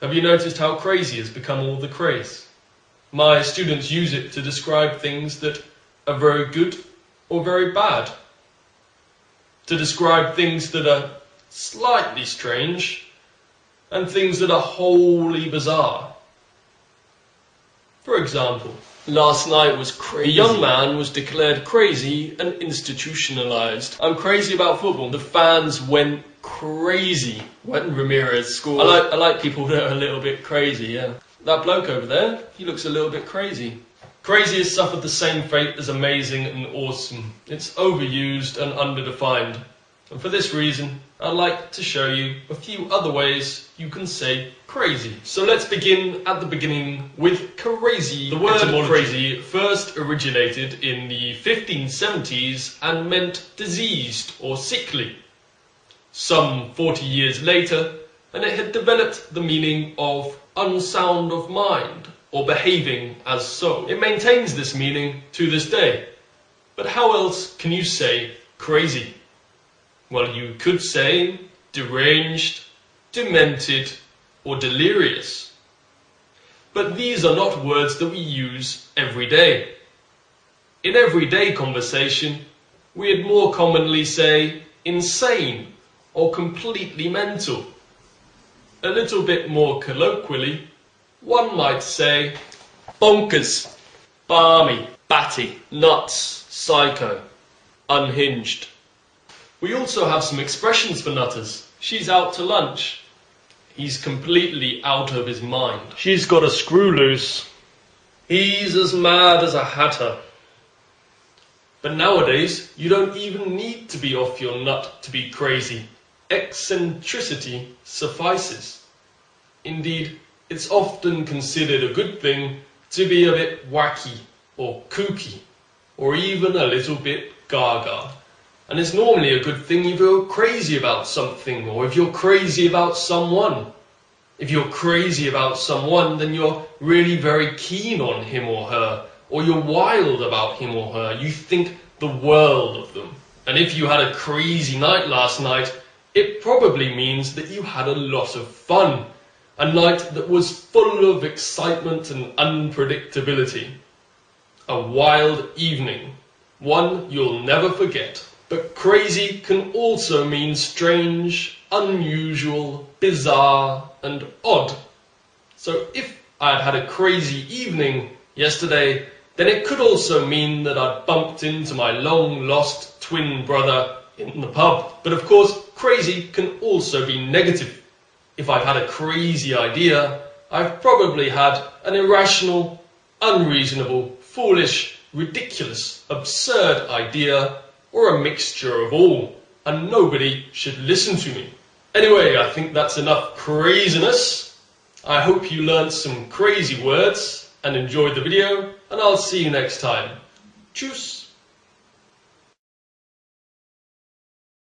Have you noticed how crazy has become all the craze? My students use it to describe things that are very good or very bad. To describe things that are slightly strange and things that are wholly bizarre. For example, last night was crazy. A young man was declared crazy and institutionalized. I'm crazy about football. The fans went crazy when Ramirez scored. I like people that are a little bit crazy, yeah. That bloke over there, he looks a little bit crazy. Crazy has suffered the same fate as amazing and awesome. It's overused and underdefined. And for this reason, I'd like to show you a few other ways you can say crazy. So let's begin at the beginning with crazy. The word crazy first originated in the 1570s and meant diseased or sickly. Some 40 years later, and it had developed the meaning of unsound of mind or behaving as so. It maintains this meaning to this day. But how else can you say crazy? Well, you could say deranged, demented, or delirious. But these are not words that we use every day. In everyday conversation, we'd more commonly say insane or completely mental. A little bit more colloquially, one might say bonkers, balmy, batty, nuts, psycho, unhinged. We also have some expressions for nutters. She's out to lunch. He's completely out of his mind. She's got a screw loose. He's as mad as a hatter. But nowadays, you don't even need to be off your nut to be crazy. Eccentricity suffices. Indeed, it's often considered a good thing to be a bit wacky or kooky, or even a little bit gaga. And it's normally a good thing if you're crazy about something, or if you're crazy about someone. If you're crazy about someone, then you're really very keen on him or her, or you're wild about him or her. You think the world of them. And if you had a crazy night last night, it probably means that you had a lot of fun. A night that was full of excitement and unpredictability. A wild evening. One you'll never forget. But crazy can also mean strange, unusual, bizarre, and odd. So if I'd had a crazy evening yesterday, then it could also mean that I'd bumped into my long-lost twin brother in the pub. But of course, crazy can also be negative. If I've had a crazy idea, I've probably had an irrational, unreasonable, foolish, ridiculous, absurd idea, or a mixture of all, and nobody should listen to me. Anyway, I think that's enough craziness. I hope you learned some crazy words and enjoyed the video, and I'll see you next time. Tschüss!